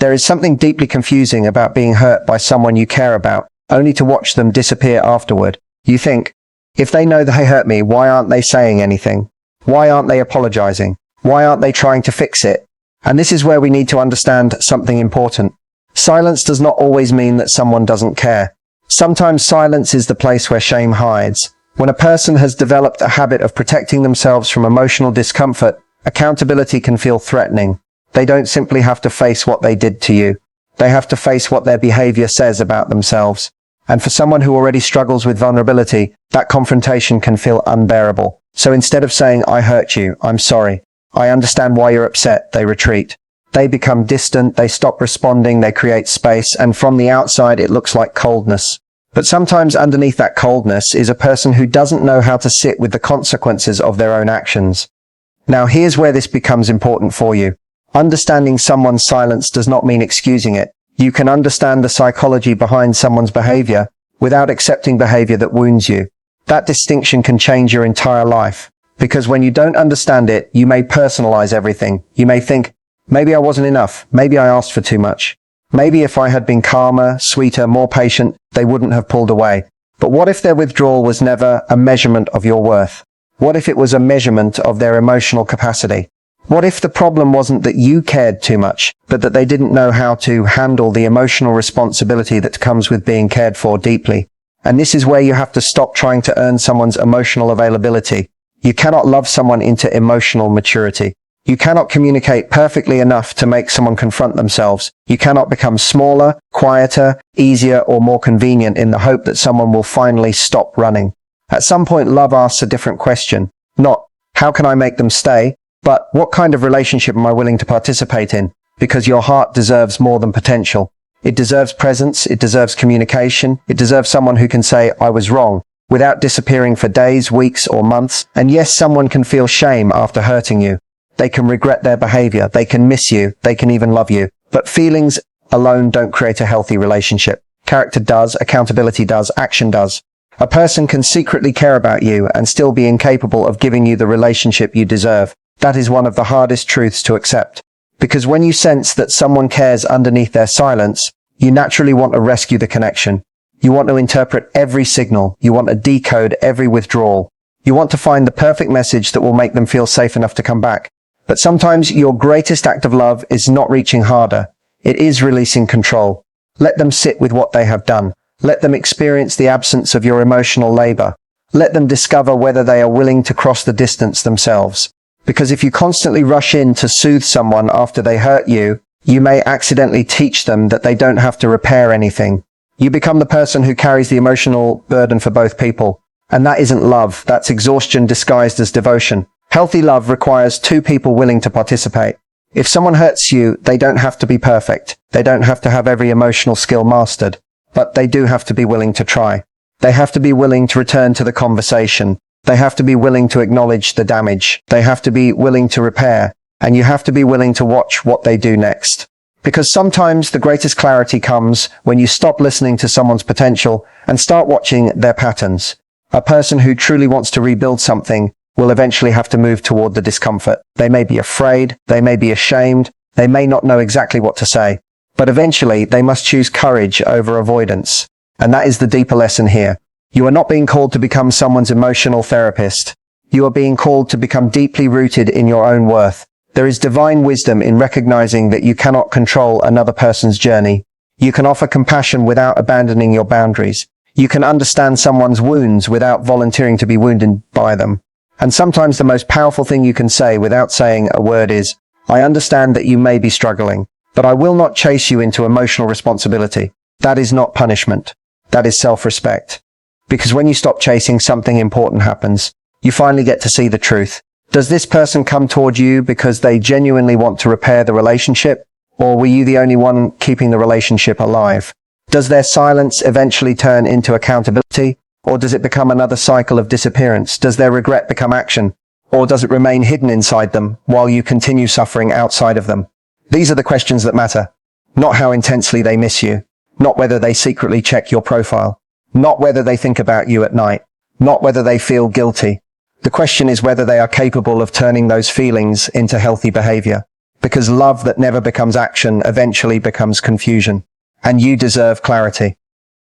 There is something deeply confusing about being hurt by someone you care about, only to watch them disappear afterward. You think, if they know they hurt me, why aren't they saying anything? Why aren't they apologizing? Why aren't they trying to fix it? And this is where we need to understand something important. Silence does not always mean that someone doesn't care. Sometimes silence is the place where shame hides. When a person has developed a habit of protecting themselves from emotional discomfort, accountability can feel threatening. They don't simply have to face what they did to you. They have to face what their behavior says about themselves. And for someone who already struggles with vulnerability, that confrontation can feel unbearable. So instead of saying, "I hurt you, I'm sorry, I understand why you're upset," they retreat. They become distant, they stop responding, they create space, and from the outside it looks like coldness. But sometimes underneath that coldness is a person who doesn't know how to sit with the consequences of their own actions. Now here's where this becomes important for you. Understanding someone's silence does not mean excusing it. You can understand the psychology behind someone's behavior without accepting behavior that wounds you. That distinction can change your entire life. Because when you don't understand it, you may personalize everything. You may think, maybe I wasn't enough. Maybe I asked for too much. Maybe if I had been calmer, sweeter, more patient, they wouldn't have pulled away. But what if their withdrawal was never a measurement of your worth? What if it was a measurement of their emotional capacity? What if the problem wasn't that you cared too much, but that they didn't know how to handle the emotional responsibility that comes with being cared for deeply? And this is where you have to stop trying to earn someone's emotional availability. You cannot love someone into emotional maturity. You cannot communicate perfectly enough to make someone confront themselves. You cannot become smaller, quieter, easier, or more convenient in the hope that someone will finally stop running. At some point, love asks a different question. Not, how can I make them stay? But what kind of relationship am I willing to participate in? Because your heart deserves more than potential. It deserves presence, it deserves communication, it deserves someone who can say, "I was wrong," without disappearing for days, weeks, or months. And yes, someone can feel shame after hurting you. They can regret their behavior, they can miss you, they can even love you. But feelings alone don't create a healthy relationship. Character does, accountability does, action does. A person can secretly care about you and still be incapable of giving you the relationship you deserve. That is one of the hardest truths to accept. Because when you sense that someone cares underneath their silence, you naturally want to rescue the connection. You want to interpret every signal. You want to decode every withdrawal. You want to find the perfect message that will make them feel safe enough to come back. But sometimes your greatest act of love is not reaching harder. It is releasing control. Let them sit with what they have done. Let them experience the absence of your emotional labor. Let them discover whether they are willing to cross the distance themselves. Because if you constantly rush in to soothe someone after they hurt you, you may accidentally teach them that they don't have to repair anything. You become the person who carries the emotional burden for both people. And that isn't love, that's exhaustion disguised as devotion. Healthy love requires two people willing to participate. If someone hurts you, they don't have to be perfect. They don't have to have every emotional skill mastered. But they do have to be willing to try. They have to be willing to return to the conversation. They have to be willing to acknowledge the damage. They have to be willing to repair. And you have to be willing to watch what they do next. Because sometimes the greatest clarity comes when you stop listening to someone's potential and start watching their patterns. A person who truly wants to rebuild something will eventually have to move toward the discomfort. They may be afraid, they may be ashamed, they may not know exactly what to say. But eventually they must choose courage over avoidance. And that is the deeper lesson here. You are not being called to become someone's emotional therapist. You are being called to become deeply rooted in your own worth. There is divine wisdom in recognizing that you cannot control another person's journey. You can offer compassion without abandoning your boundaries. You can understand someone's wounds without volunteering to be wounded by them. And sometimes the most powerful thing you can say without saying a word is, "I understand that you may be struggling, but I will not chase you into emotional responsibility." That is not punishment. That is self-respect. Because when you stop chasing, something important happens. You finally get to see the truth. Does this person come toward you because they genuinely want to repair the relationship? Or were you the only one keeping the relationship alive? Does their silence eventually turn into accountability? Or does it become another cycle of disappearance? Does their regret become action? Or does it remain hidden inside them while you continue suffering outside of them? These are the questions that matter. Not how intensely they miss you. Not whether they secretly check your profile. Not whether they think about you at night. Not whether they feel guilty. The question is whether they are capable of turning those feelings into healthy behavior. Because love that never becomes action eventually becomes confusion. And you deserve clarity.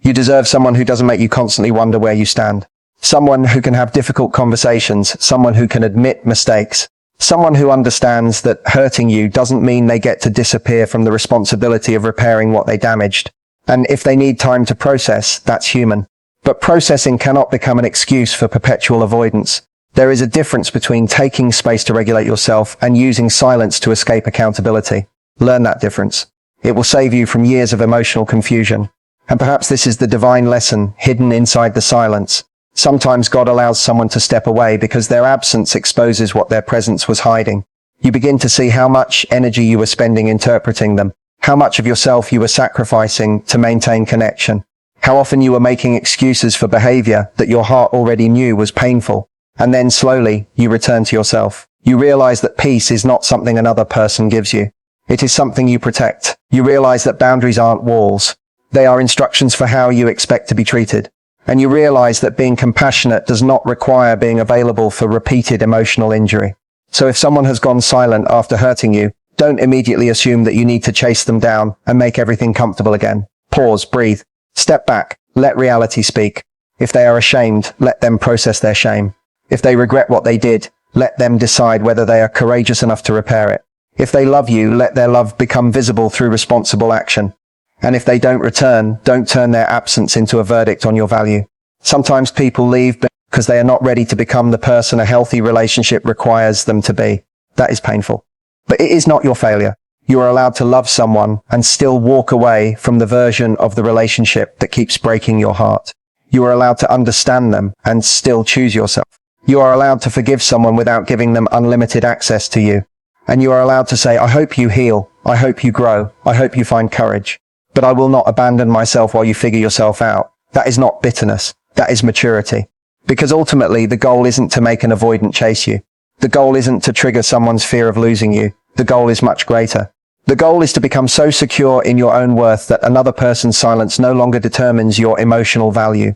You deserve someone who doesn't make you constantly wonder where you stand. Someone who can have difficult conversations, someone who can admit mistakes, someone who understands that hurting you doesn't mean they get to disappear from the responsibility of repairing what they damaged. And if they need time to process, that's human. But processing cannot become an excuse for perpetual avoidance. There is a difference between taking space to regulate yourself and using silence to escape accountability. Learn that difference. It will save you from years of emotional confusion. And perhaps this is the divine lesson hidden inside the silence. Sometimes God allows someone to step away because their absence exposes what their presence was hiding. You begin to see how much energy you were spending interpreting them, how much of yourself you were sacrificing to maintain connection, how often you were making excuses for behavior that your heart already knew was painful. And then slowly, you return to yourself. You realize that peace is not something another person gives you. It is something you protect. You realize that boundaries aren't walls. They are instructions for how you expect to be treated. And you realize that being compassionate does not require being available for repeated emotional injury. So if someone has gone silent after hurting you, don't immediately assume that you need to chase them down and make everything comfortable again. Pause, breathe, step back, let reality speak. If they are ashamed, let them process their shame. If they regret what they did, let them decide whether they are courageous enough to repair it. If they love you, let their love become visible through responsible action. And if they don't return, don't turn their absence into a verdict on your value. Sometimes people leave because they are not ready to become the person a healthy relationship requires them to be. That is painful. But it is not your failure. You are allowed to love someone and still walk away from the version of the relationship that keeps breaking your heart. You are allowed to understand them and still choose yourself. You are allowed to forgive someone without giving them unlimited access to you. And you are allowed to say, I hope you heal. I hope you grow. I hope you find courage. But I will not abandon myself while you figure yourself out. That is not bitterness. That is maturity. Because ultimately, the goal isn't to make an avoidant chase you. The goal isn't to trigger someone's fear of losing you. The goal is much greater. The goal is to become so secure in your own worth that another person's silence no longer determines your emotional value.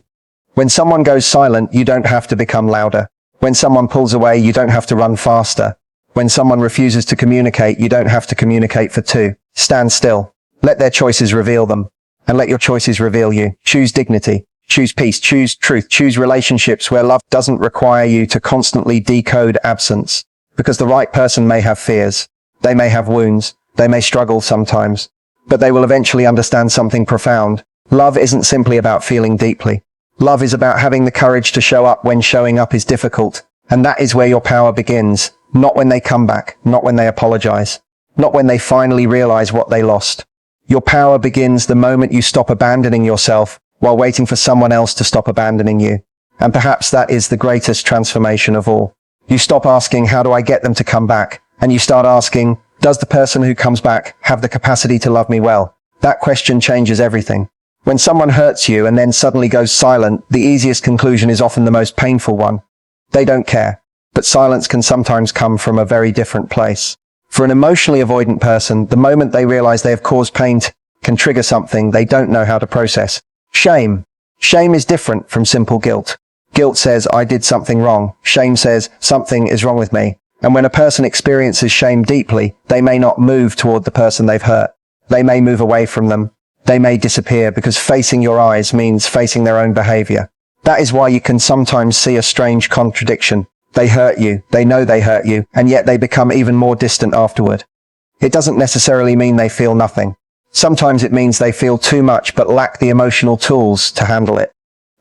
When someone goes silent, you don't have to become louder. When someone pulls away, you don't have to run faster. When someone refuses to communicate, you don't have to communicate for two. Stand still. Let their choices reveal them. And let your choices reveal you. Choose dignity. Choose peace. Choose truth. Choose relationships where love doesn't require you to constantly decode absence. Because the right person may have fears. They may have wounds. They may struggle sometimes. But they will eventually understand something profound. Love isn't simply about feeling deeply. Love is about having the courage to show up when showing up is difficult. And that is where your power begins. Not when they come back. Not when they apologize. Not when they finally realize what they lost. Your power begins the moment you stop abandoning yourself while waiting for someone else to stop abandoning you. And perhaps that is the greatest transformation of all. You stop asking, how do I get them to come back? And you start asking, does the person who comes back have the capacity to love me well? That question changes everything. When someone hurts you and then suddenly goes silent, the easiest conclusion is often the most painful one. They don't care. But silence can sometimes come from a very different place. For an emotionally avoidant person, the moment they realize they have caused pain can trigger something they don't know how to process. Shame. Shame is different from simple guilt. Guilt says, I did something wrong. Shame says, something is wrong with me. And when a person experiences shame deeply, they may not move toward the person they've hurt. They may move away from them. They may disappear because facing your eyes means facing their own behavior. That is why you can sometimes see a strange contradiction. They hurt you, they know they hurt you, and yet they become even more distant afterward. It doesn't necessarily mean they feel nothing. Sometimes it means they feel too much but lack the emotional tools to handle it.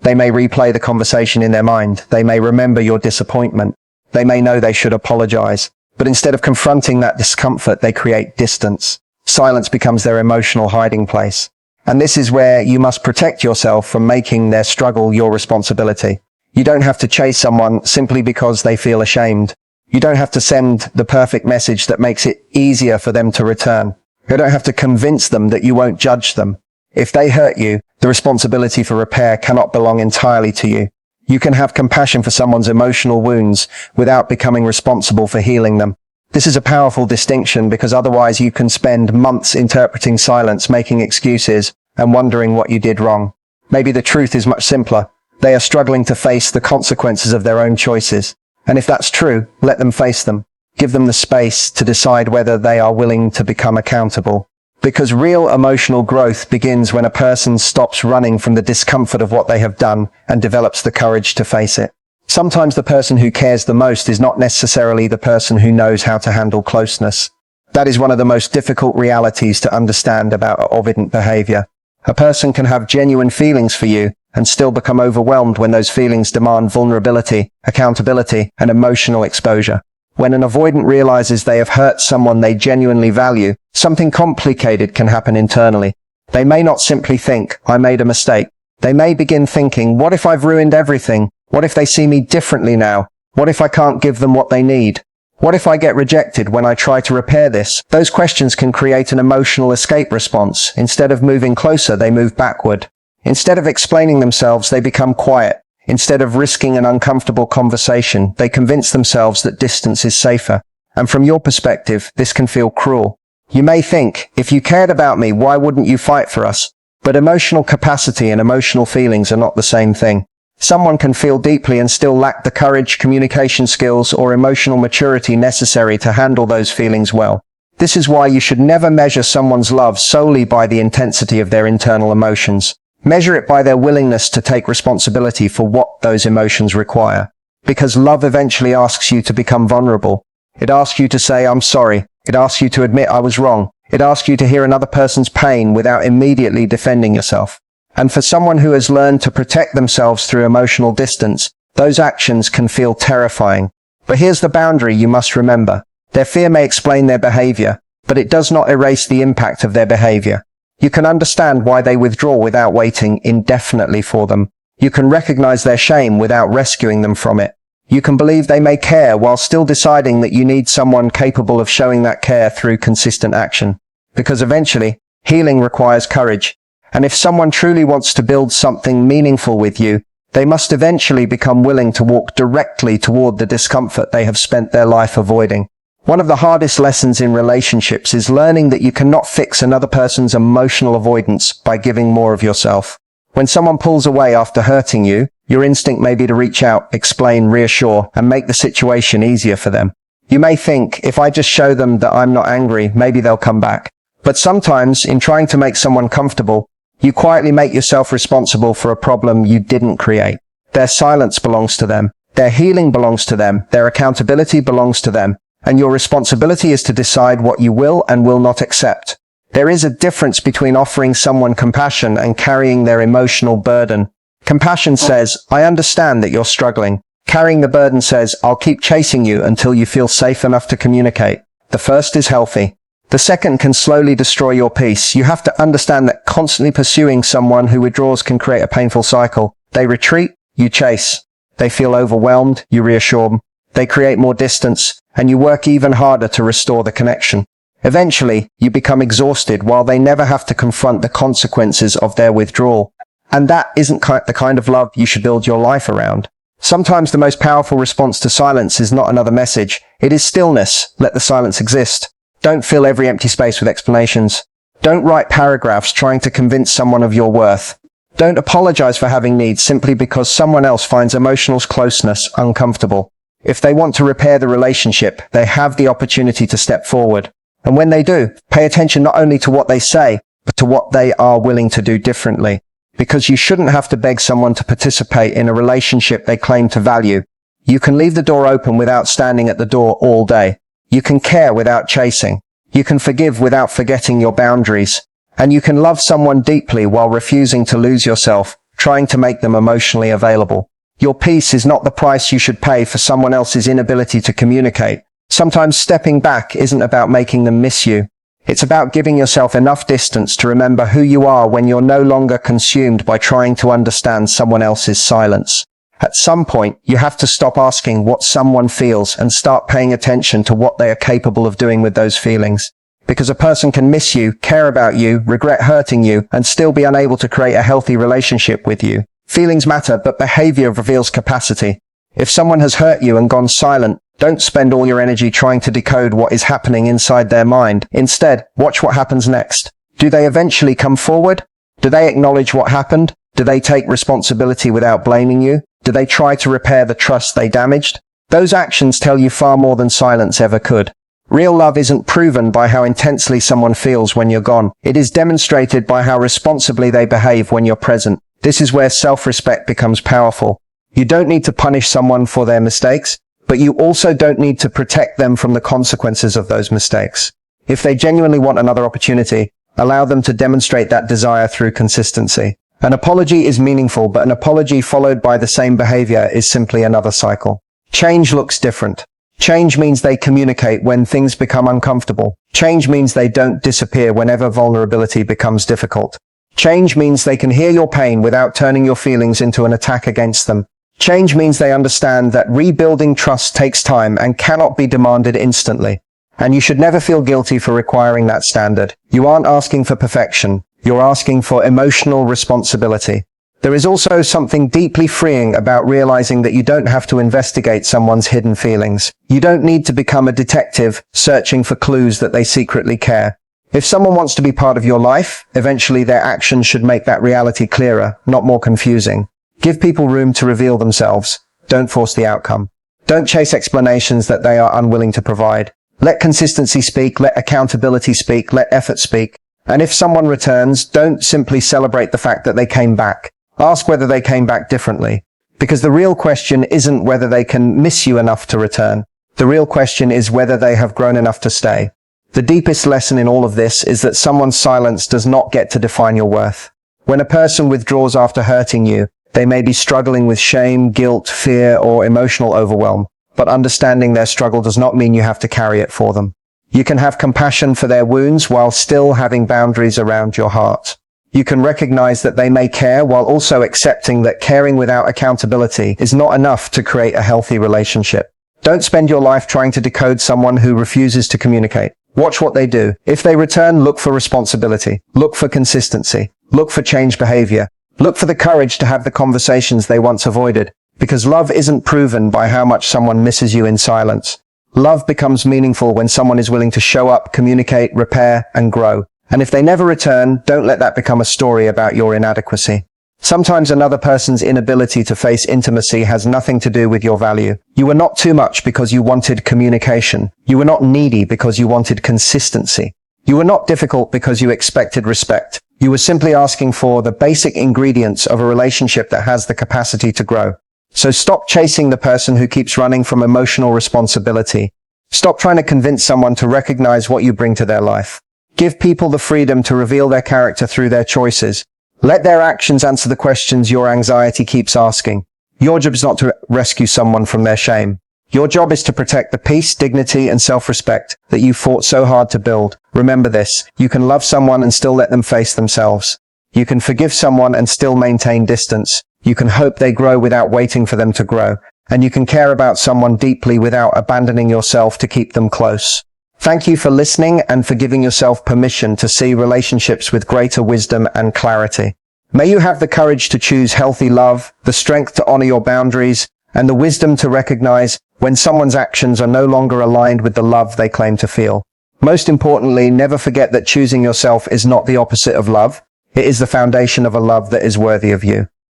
They may replay the conversation in their mind. They may remember your disappointment. They may know they should apologize. But instead of confronting that discomfort, they create distance. Silence becomes their emotional hiding place. And this is where you must protect yourself from making their struggle your responsibility. You don't have to chase someone simply because they feel ashamed. You don't have to send the perfect message that makes it easier for them to return. You don't have to convince them that you won't judge them. If they hurt you, the responsibility for repair cannot belong entirely to you. You can have compassion for someone's emotional wounds without becoming responsible for healing them. This is a powerful distinction because otherwise you can spend months interpreting silence, making excuses, and wondering what you did wrong. Maybe the truth is much simpler. They are struggling to face the consequences of their own choices. And if that's true, let them face them. Give them the space to decide whether they are willing to become accountable. Because real emotional growth begins when a person stops running from the discomfort of what they have done and develops the courage to face it. Sometimes the person who cares the most is not necessarily the person who knows how to handle closeness. That is one of the most difficult realities to understand about avoidant behavior. A person can have genuine feelings for you and still become overwhelmed when those feelings demand vulnerability, accountability, and emotional exposure. When an avoidant realizes they have hurt someone they genuinely value, something complicated can happen internally. They may not simply think, "I made a mistake." They may begin thinking, "What if I've ruined everything? What if they see me differently now? What if I can't give them what they need? What if I get rejected when I try to repair this?" Those questions can create an emotional escape response. Instead of moving closer, they move backward. Instead of explaining themselves, they become quiet. Instead of risking an uncomfortable conversation, they convince themselves that distance is safer. And from your perspective, this can feel cruel. You may think, "If you cared about me, why wouldn't you fight for us?" But emotional capacity and emotional feelings are not the same thing. Someone can feel deeply and still lack the courage, communication skills, or emotional maturity necessary to handle those feelings well. This is why you should never measure someone's love solely by the intensity of their internal emotions. Measure it by their willingness to take responsibility for what those emotions require. Because love eventually asks you to become vulnerable. It asks you to say, "I'm sorry." It asks you to admit, "I was wrong." It asks you to hear another person's pain without immediately defending yourself. And for someone who has learned to protect themselves through emotional distance, those actions can feel terrifying. But here's the boundary you must remember. Their fear may explain their behavior, but it does not erase the impact of their behavior. You can understand why they withdraw without waiting indefinitely for them. You can recognize their shame without rescuing them from it. You can believe they may care while still deciding that you need someone capable of showing that care through consistent action. Because eventually, healing requires courage. And if someone truly wants to build something meaningful with you, they must eventually become willing to walk directly toward the discomfort they have spent their life avoiding. One of the hardest lessons in relationships is learning that you cannot fix another person's emotional avoidance by giving more of yourself. When someone pulls away after hurting you, your instinct may be to reach out, explain, reassure, and make the situation easier for them. You may think, "If I just show them that I'm not angry, maybe they'll come back." But sometimes, in trying to make someone comfortable, you quietly make yourself responsible for a problem you didn't create. Their silence belongs to them. Their healing belongs to them. Their accountability belongs to them. And your responsibility is to decide what you will and will not accept. There is a difference between offering someone compassion and carrying their emotional burden. Compassion says, "I understand that you're struggling." Carrying the burden says, "I'll keep chasing you until you feel safe enough to communicate." The first is healthy. The second can slowly destroy your peace. You have to understand that constantly pursuing someone who withdraws can create a painful cycle. They retreat, you chase. They feel overwhelmed, you reassure them. They create more distance, and you work even harder to restore the connection. Eventually, you become exhausted while they never have to confront the consequences of their withdrawal. And that isn't the kind of love you should build your life around. Sometimes the most powerful response to silence is not another message. It is stillness. Let the silence exist. Don't fill every empty space with explanations. Don't write paragraphs trying to convince someone of your worth. Don't apologize for having needs simply because someone else finds emotional closeness uncomfortable. If they want to repair the relationship, they have the opportunity to step forward. And when they do, pay attention not only to what they say, but to what they are willing to do differently. Because you shouldn't have to beg someone to participate in a relationship they claim to value. You can leave the door open without standing at the door all day. You can care without chasing. You can forgive without forgetting your boundaries. And you can love someone deeply while refusing to lose yourself, trying to make them emotionally available. Your peace is not the price you should pay for someone else's inability to communicate. Sometimes stepping back isn't about making them miss you. It's about giving yourself enough distance to remember who you are when you're no longer consumed by trying to understand someone else's silence. At some point, you have to stop asking what someone feels and start paying attention to what they are capable of doing with those feelings. Because a person can miss you, care about you, regret hurting you, and still be unable to create a healthy relationship with you. Feelings matter, but behavior reveals capacity. If someone has hurt you and gone silent, don't spend all your energy trying to decode what is happening inside their mind. Instead, watch what happens next. Do they eventually come forward? Do they acknowledge what happened? Do they take responsibility without blaming you? Do they try to repair the trust they damaged? Those actions tell you far more than silence ever could. Real love isn't proven by how intensely someone feels when you're gone. It is demonstrated by how responsibly they behave when you're present. This is where self-respect becomes powerful. You don't need to punish someone for their mistakes, but you also don't need to protect them from the consequences of those mistakes. If they genuinely want another opportunity, allow them to demonstrate that desire through consistency. An apology is meaningful, but an apology followed by the same behavior is simply another cycle. Change looks different. Change means they communicate when things become uncomfortable. Change means they don't disappear whenever vulnerability becomes difficult. Change means they can hear your pain without turning your feelings into an attack against them. Change means they understand that rebuilding trust takes time and cannot be demanded instantly. And you should never feel guilty for requiring that standard. You aren't asking for perfection. You're asking for emotional responsibility. There is also something deeply freeing about realizing that you don't have to investigate someone's hidden feelings. You don't need to become a detective searching for clues that they secretly care. If someone wants to be part of your life, eventually their actions should make that reality clearer, not more confusing. Give people room to reveal themselves. Don't force the outcome. Don't chase explanations that they are unwilling to provide. Let consistency speak, let accountability speak, let effort speak. And if someone returns, don't simply celebrate the fact that they came back. Ask whether they came back differently. Because the real question isn't whether they can miss you enough to return. The real question is whether they have grown enough to stay. The deepest lesson in all of this is that someone's silence does not get to define your worth. When a person withdraws after hurting you, they may be struggling with shame, guilt, fear, or emotional overwhelm. But understanding their struggle does not mean you have to carry it for them. You can have compassion for their wounds while still having boundaries around your heart. You can recognize that they may care while also accepting that caring without accountability is not enough to create a healthy relationship. Don't spend your life trying to decode someone who refuses to communicate. Watch what they do. If they return, look for responsibility. Look for consistency. Look for changed behavior. Look for the courage to have the conversations they once avoided. Because love isn't proven by how much someone misses you in silence. Love becomes meaningful when someone is willing to show up, communicate, repair, and grow. And if they never return, don't let that become a story about your inadequacy. Sometimes another person's inability to face intimacy has nothing to do with your value. You were not too much because you wanted communication. You were not needy because you wanted consistency. You were not difficult because you expected respect. You were simply asking for the basic ingredients of a relationship that has the capacity to grow. So stop chasing the person who keeps running from emotional responsibility. Stop trying to convince someone to recognize what you bring to their life. Give people the freedom to reveal their character through their choices. Let their actions answer the questions your anxiety keeps asking. Your job is not to rescue someone from their shame. Your job is to protect the peace, dignity, and self-respect that you fought so hard to build. Remember this, you can love someone and still let them face themselves. You can forgive someone and still maintain distance. You can hope they grow without waiting for them to grow. And you can care about someone deeply without abandoning yourself to keep them close. Thank you for listening and for giving yourself permission to see relationships with greater wisdom and clarity. May you have the courage to choose healthy love, the strength to honor your boundaries, and the wisdom to recognize when someone's actions are no longer aligned with the love they claim to feel. Most importantly, never forget that choosing yourself is not the opposite of love. It is the foundation of a love that is worthy of you.